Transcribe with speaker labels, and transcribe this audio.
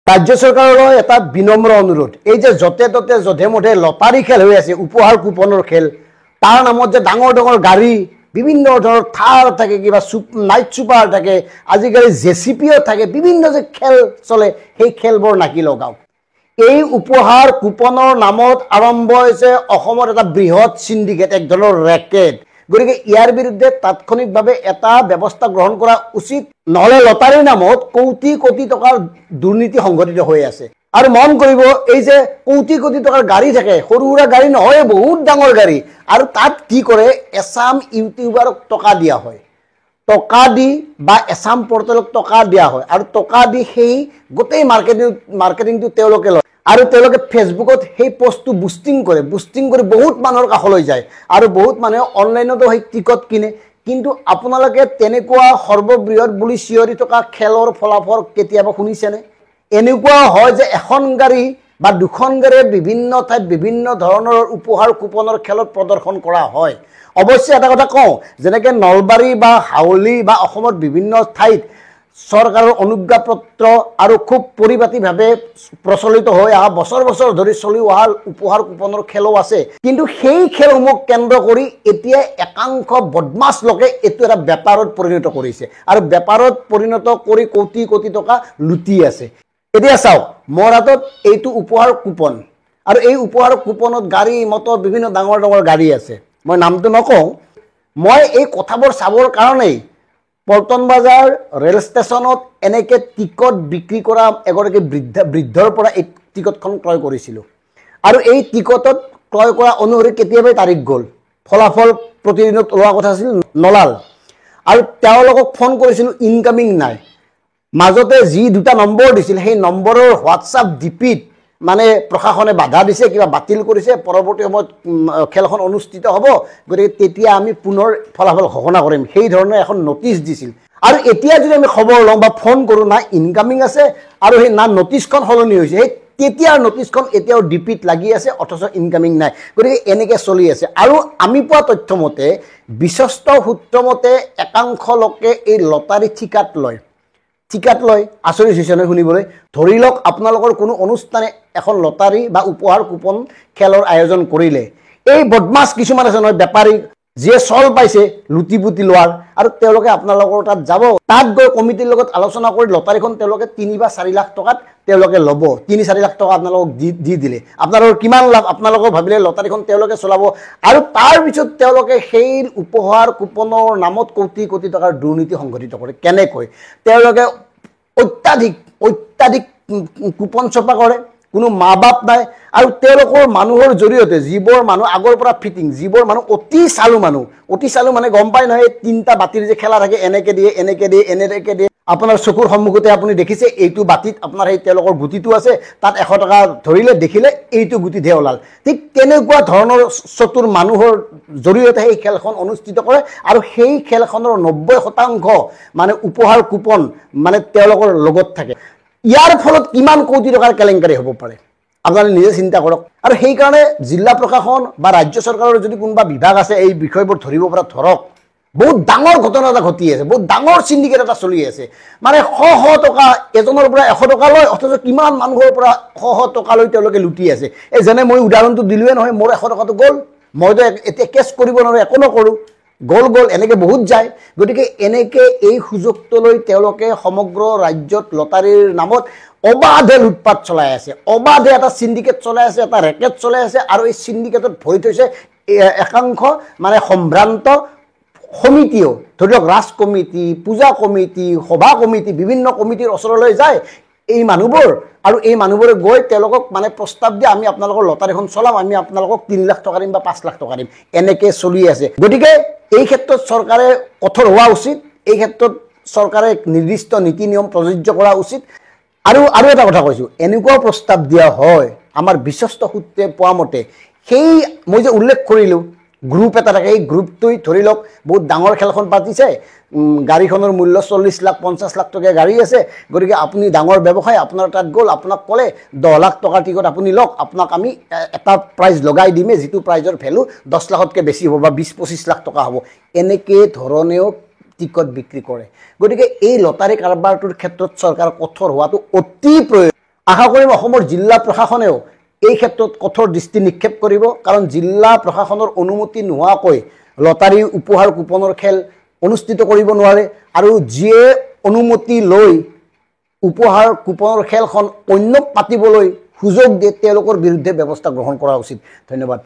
Speaker 1: ৰাজ্য চৰকাৰৰ এটা বিনম্ৰ অনুৰোধ, এই যে য'তে ত'তে যধে মধে লটাৰী খেল হৈ আছে, উপহাৰ কুপনৰ খেল, তাৰ নামত যে ডাঙৰ ডাঙৰ গাড়ী, বিভিন্ন ধৰণৰ থাৰ থাকে, কিবা নাইট চুপাৰ থাকে, আজিকালি জেচিপিও থাকে, বিভিন্ন যে খেল চলে, সেই খেলবোৰ নাকি লগাওক। এই উপহাৰ কুপনৰ নামত আৰম্ভ হৈছে অসমৰ এটা বৃহৎ সিন্ডিকেট, এক ধৰণৰ ৰেকেট। গতিকে ইয়াৰ বিৰুদ্ধে তাৎক্ষণিকভাৱে এটা ব্যৱস্থা গ্ৰহণ কৰা উচিত, নহ'লে লটাৰীৰ নামত কোটি কোটি টকাৰ দুৰ্নীতি সংঘটিত হৈ আছে। আৰু মন কৰিব, এই যে কোটি কোটি টকাৰ গাড়ী থাকে, সৰু সুৰা গাড়ী নহয়, বহুত ডাঙৰ গাড়ী, আৰু তাত কি কৰে, এছাম ইউটিউবাৰক টকা দিয়া হয়, টকা দি বা এছাম পৰ্টেলক টকা দিয়া হয়, আৰু টকা দি সেই গোটেই মাৰ্কেটিংটো তেওঁলোকে লয়, আৰু তেওঁলোকে ফেচবুকত সেই পোষ্টটো বুষ্টিং কৰি বহুত মানুহৰ কাষলৈ যায়, আৰু বহুত মানুহে অনলাইনতো সেই টিকট কিনে। কিন্তু আপোনালোকে তেনেকুৱা সৰ্ববৃহৎ বুলি চিঞৰি থকা খেলৰ ফলাফল কেতিয়াবা শুনিছেনে? এনেকুৱা হয় যে এখন গাড়ী বা দুখন গাড়ীয়ে বিভিন্ন ঠাইত বিভিন্ন ধৰণৰ উপহাৰ কুপনৰ খেলত প্ৰদৰ্শন কৰা হয়। অৱশ্যে এটা কথা কওঁ, যেনেকৈ নলবাৰী বা হাউলি বা অসমৰ বিভিন্ন ঠাইত চৰকাৰৰ অনুজ্ঞাপত্ৰ আৰু খুব পৰিপাটিভাৱে প্ৰচলিত হৈ অহা বছৰ বছৰ ধৰি চলি অহা উপহাৰ কুপনৰ খেলো আছে, কিন্তু সেই খেলসমূহ কেন্দ্ৰ কৰি এতিয়া একাংশ বদমাছ লোকে এইটো এটা বেপাৰত পৰিণত কৰিছে, আৰু বেপাৰত পৰিণত কৰি কোটি কোটি টকা লুটি আছে। এতিয়া চাওক, মোৰ হাতত এইটো উপহাৰ কুপন, আৰু এই উপহাৰ কুপনত গাড়ী মটৰ বিভিন্ন ডাঙৰ ডাঙৰ গাড়ী আছে, মই নামটো নকওঁ। মই এই কথাবোৰ চাবৰ কাৰণেই পল্টন বজাৰ ৰেল ষ্টেচনত এনেকৈ টিকট বিক্ৰী কৰা এগৰাকী বৃদ্ধৰ পৰা এই টিকটখন ক্ৰয় কৰিছিলোঁ, আৰু এই টিকটত ক্ৰয় কৰা অনুসৰি কেতিয়াবাই তাৰিখ গ'ল, ফলাফল প্ৰতিদিনত ওলোৱা কথা আছিল, নলাল, আৰু তেওঁলোকক ফোন কৰিছিলোঁ, ইনকামিং নাই। মাজতে যি দুটা নম্বৰ দিছিল, সেই নম্বৰৰ হোৱাটছআপ ডিপিত মানে প্ৰশাসনে বাধা দিছে, কিবা বাতিল কৰিছে, পৰৱৰ্তী সময়ত খেলখন অনুষ্ঠিত হ'ব, গতিকে তেতিয়া আমি পুনৰ ফলাফল ঘোষণা কৰিম, সেই ধৰণে এখন নটিচ দিছিল। আৰু এতিয়া যদি আমি খবৰ লওঁ বা ফোন কৰোঁ, না ইনকামিং আছে, আৰু সেই না নটিচখন সলনি হৈছে, সেই তেতিয়াৰ নটিচখন এতিয়াও ডিপিত লাগি আছে, অথচ ইনকামিং নাই। গতিকে এনেকৈ চলি আছে। আৰু আমি পোৱা তথ্যমতে, বিশ্বস্ত সূত্ৰমতে একাংশ লোকে এই লটাৰী ঠিকাত লয়, আচৰিত হৈছে নহয় শুনিবলৈ। ধৰি লওক, আপোনালোকৰ কোনো অনুষ্ঠানে এখন লটাৰী বা উপহাৰ কুপন খেলৰ আয়োজন কৰিলে, এই বদমাছ কিছুমান আছে নহয় বেপাৰী, যিয়ে চল পাইছে লুটি পুটি লোৱাৰ, আৰু তেওঁলোকে আপোনালোকৰ তাত যাব, তাত গৈ কমিটিৰ লগত আলোচনা কৰি লটাৰীখন তেওঁলোকে 3 বা 4 লাখ টকাত তেওঁলোকে ল'ব, 3-4 লাখ টকা আপোনালোকক দি দিলে, আপোনালোকৰ কিমান লাভ? আপোনালোকক ভাবিলে লটাৰীখন তেওঁলোকে চলাব, আৰু তাৰপিছত তেওঁলোকে সেই উপহাৰ কুপনৰ নামত কোটি কোটি টকাৰ দুৰ্নীতি সংঘটিত কৰে। কেনেকৈ? তেওঁলোকে অত্যাধিক কুপন ছপা কৰে, কোনো মা বাপ নাই, আৰু তেওঁলোকৰ মানুহৰ জৰিয়তে যিবোৰ মানুহ আগৰ পৰা ফিটিং, যিবোৰ মানুহ অতি চালু মানে গম পায় নহয়, 3টা বাতিৰ যে খেলা থাকে, এনেকৈ দিয়ে, আপোনাৰ চকুৰ সন্মুখতে আপুনি দেখিছে, এইটো বাতিত আপোনাৰ সেই তেওঁলোকৰ গুটিটো আছে, তাত 100 টকা ধৰিলে, দেখিলে এইটো গুটিতহে ওলাল। ঠিক তেনেকুৱা ধৰণৰ চতুৰ মানুহৰ জৰিয়তে সেই খেলখন অনুষ্ঠিত কৰে, আৰু সেই খেলখনৰ 90% মানে উপহাৰ কুপন মানে তেওঁলোকৰ লগত থাকে। ইয়াৰ ফলত কিমান কোটি টকাৰ কেলেংকাৰী হ'ব পাৰে আপোনালোকে নিজে চিন্তা কৰক। আৰু সেইকাৰণে জিলা প্ৰশাসন বা ৰাজ্য চৰকাৰৰ যদি কোনোবা বিভাগ আছে, এই বিষয়বোৰ ধৰিব পৰা ধৰক। বহুত ডাঙৰ ঘটনা এটা ঘটি আছে, বহুত ডাঙৰ সিন্ডিকেট এটা চলি আছে, মানে শ টকা, এজনৰ পৰা 100 টকা লয়, অথচ কিমান মানুহৰ পৰা শ টকালৈ তেওঁলোকে লুটি আছে। এই যেনে মই উদাহৰণটো দিলোৱে নহয়, মোৰ 100 টকাটো গ'ল, মইতো এতিয়া কেছ কৰিব নোৱাৰোঁ, একো নকৰোঁ, গ'ল এনেকৈ বহুত যায়। গতিকে এনেকৈ এই সুযোগটো লৈ তেওঁলোকে সমগ্ৰ ৰাজ্যত লটাৰীৰ নামত অবাধে লুটপাট চলাই আছে, অবাধে এটা সিন্ডিকেট চলাই আছে, এটা ৰেকেট চলাই আছে, আৰু এই সিন্ডিকেটত ভৰি থৈছে একাংশ মানে সম্ভ্ৰান্ত সমিতিও, ধৰি লওক ৰাজ কমিটি, পূজা কমিটি, সভা কমিটি, বিভিন্ন কমিটিৰ ওচৰলৈ যায় এই মানুহবোৰ, আৰু এই মানুহবোৰে গৈ তেওঁলোকক মানে প্ৰস্তাৱ দিয়ে, আমি আপোনালোকৰ লটাৰীখন চলাম, আমি আপোনালোকক 3 লাখ টকা দিম বা 5 লাখ টকা দিম, এনেকৈ চলি আছে। গতিকে এই ক্ষেত্ৰত চৰকাৰে কঠোৰ হোৱা উচিত, এই ক্ষেত্ৰত চৰকাৰে নিৰ্দিষ্ট নীতি নিয়ম প্ৰযোজ্য কৰা উচিত। আৰু এটা কথা কৈছোঁ, এনেকুৱাও প্ৰস্তাৱ দিয়া হয়, আমাৰ বিশ্বস্ত সূত্ৰে পোৱা মতে, সেই মই যে উল্লেখ কৰিলোঁ গ্ৰুপ এটা থাকে, এই গ্ৰুপটোই ধৰি লওক বহুত ডাঙৰ খেলখন পাতিছে, গাড়ীখনৰ মূল্য 40 লাখ 50 লাখ টকীয়া গাড়ী আছে, গতিকে আপুনি ডাঙৰ ব্যৱসায়, আপোনাৰ তাত গ'ল, আপোনাক ক'লে 10 লাখ টকাৰ টিকট আপুনি লওক, আপোনাক আমি এটা প্ৰাইজ লগাই দিমে, যিটো প্ৰাইজৰ ভেলু 10 লাখতকৈ বেছি হ'ব বা 20-25 লাখ টকা হ'ব, এনেকৈ ধৰণেও টিকট বিক্ৰী কৰে। গতিকে এই লটাৰী কাৰবাৰটোৰ ক্ষেত্ৰত চৰকাৰ কঠোৰ হোৱাটো অতি প্ৰয়োজন। আশা কৰিম অসমৰ জিলা প্ৰশাসনেও এই ক্ষেত্ৰত কঠোৰ দৃষ্টি নিক্ষেপ কৰিব, কাৰণ জিলা প্ৰশাসনৰ অনুমতি নোহোৱাকৈ লটাৰী উপহাৰ কুপনৰ খেল অনুষ্ঠিত কৰিব নোৱাৰে, আৰু যিয়ে অনুমতি লৈ উপহাৰ কুপনৰ খেলখন অন্যক পাতিবলৈ সুযোগ দিয়ে তেওঁলোকৰ বিৰুদ্ধে ব্যৱস্থা গ্ৰহণ কৰা উচিত। ধন্যবাদ।